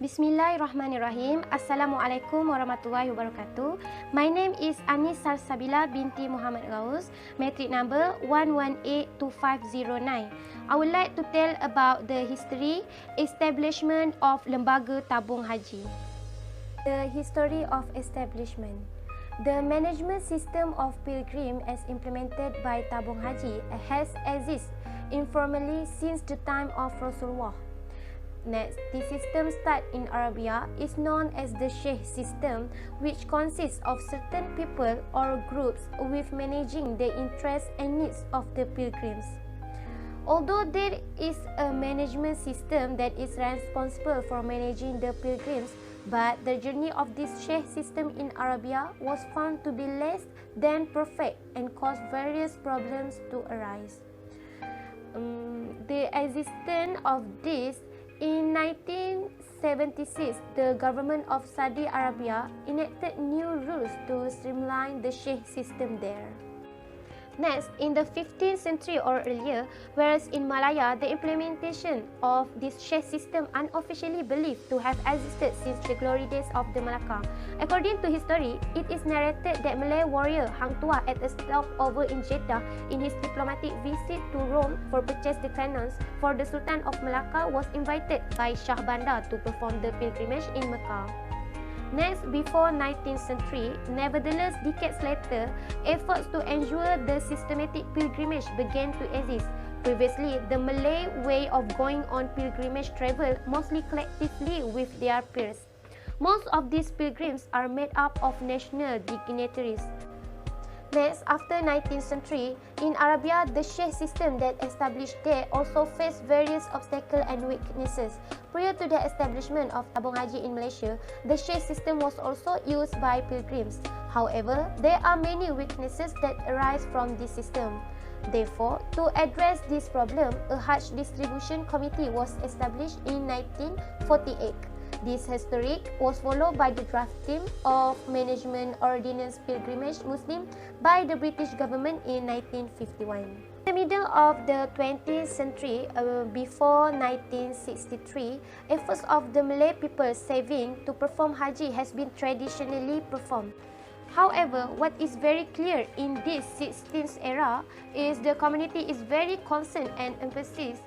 Bismillahirrahmanirrahim. Assalamualaikum warahmatullahi wabarakatuh. My name is Salsabila binti Muhammad Ghauth, metric number 1182509. I would like to tell about the history, establishment of Lembaga Tabung Haji. The history of establishment. The management system of pilgrim as implemented by Tabung Haji has existed informally since the time of Rasulullah. Next, the system start in Arabia is known as the Sheikh system, which consists of certain people or groups with managing the interests and needs of the pilgrims. Although there is a management system that is responsible for managing the pilgrims, but the journey of this Sheikh system in Arabia was found to be less than perfect and caused various problems to arise. The existence of this in 1976, the government of Saudi Arabia enacted new rules to streamline the Sheikh system there. Next, in the 15th century or earlier, whereas in Malaya, the implementation of this Sheikh system unofficially believed to have existed since the glory days of the Malacca. According to history, it is narrated that Malay warrior Hang Tuah at a stopover in Jeddah in his diplomatic visit to Rome for purchase the cannons for the Sultan of Malacca was invited by Shah Bandar to perform the pilgrimage in Mecca. Next, before 19th century, nevertheless, decades later, efforts to ensure the systematic pilgrimage began to exist. Previously, the Malay way of going on pilgrimage travel mostly collectively with their peers. Most of these pilgrims are made up of national dignitaries. Next, after 19th century, in Arabia, the Sheikh system that established there also faced various obstacles and weaknesses. Prior to the establishment of Tabung Haji in Malaysia, the Sheikh system was also used by pilgrims. However, there are many weaknesses that arise from this system. Therefore, to address this problem, a Hajj distribution committee was established in 1948. This historic was followed by the drafting of Management Ordinance Pilgrimage Muslim by the British government in 1951. In the middle of the 20th century, before 1963, efforts of the Malay people saving to perform Haji has been traditionally performed. However, what is very clear in this 16th era is the community is very concerned and emphasizes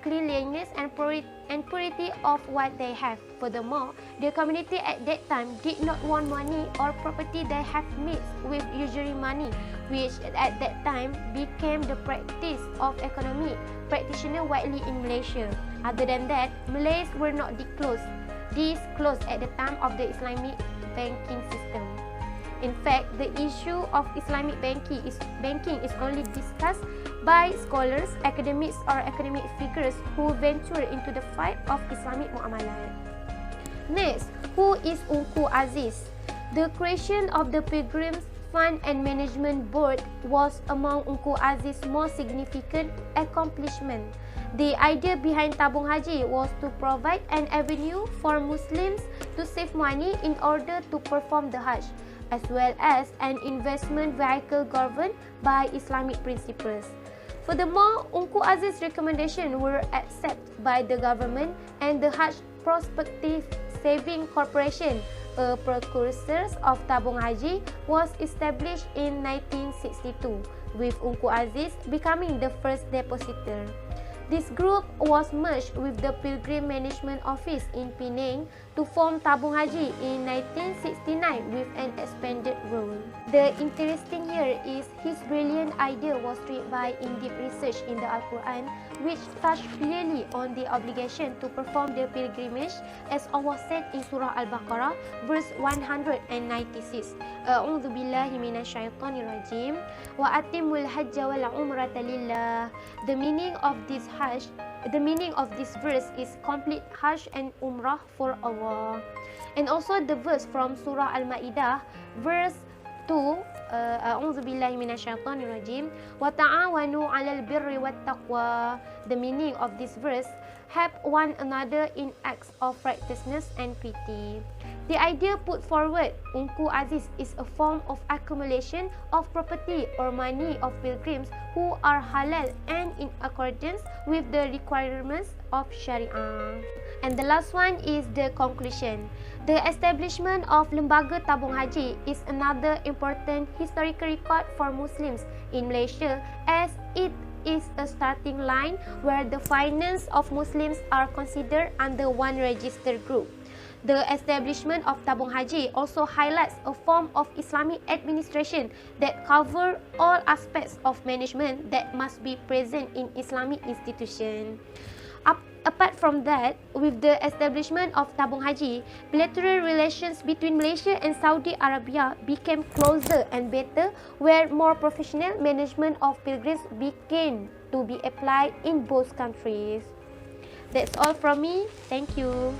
cleanliness and purity of what they have. Furthermore, the community at that time did not want money or property they have mixed with usury money, which at that time became the practice of economic practitioner widely in Malaysia. Other than that, Malays were not disclosed at the time of the Islamic banking system. In fact, the issue of Islamic banking is only discussed by scholars, academics or academic figures who venture into the fight of Islamic muamalat. Next, who is Unku Aziz? The creation of the Pilgrims Fund and Management Board was among Unku Aziz's most significant accomplishment. The idea behind Tabung Haji was to provide an avenue for Muslims to save money in order to perform the Hajj, as well as an investment vehicle governed by Islamic principles. Furthermore, Unku Aziz's recommendations were accepted by the government, and the Hajj Prospective Saving Corporation, a precursor of Tabung Haji, was established in 1962, with Unku Aziz becoming the first depositor. This group was merged with the Pilgrim Management Office in Penang to form Tabung Haji in 1969 with an expanded role. The interesting here is his brilliant idea was triggered by in-depth research in the Al-Quran, which touched clearly on the obligation to perform the pilgrimage, as Allah said in Surah Al-Baqarah, verse 196. A'udzu billahi minasyaitonir rajim. Wa atimul hajja wal umrata lillah. The meaning of this verse is complete Hajj and Umrah for Allah. And also the verse from Surah Al-Ma'idah, verse 2, A'udzu billahi minasyaitonir rajim, wa ta'awanu 'alal birri wat taqwa. The meaning of this verse, help one another in acts of righteousness and piety. The idea put forward Unku Aziz is a form of accumulation of property or money of pilgrims who are halal and in accordance with the requirements of Sharia. And the last one is the conclusion. The establishment of Lembaga Tabung Haji is another important historical record for Muslims in Malaysia, as it is a starting line where the finance of Muslims are considered under one registered group. The establishment of Tabung Haji also highlights a form of Islamic administration that covers all aspects of management that must be present in Islamic institutions. Apart from that, with the establishment of Tabung Haji, bilateral relations between Malaysia and Saudi Arabia became closer and better, where more professional management of pilgrims began to be applied in both countries. That's all from me. Thank you.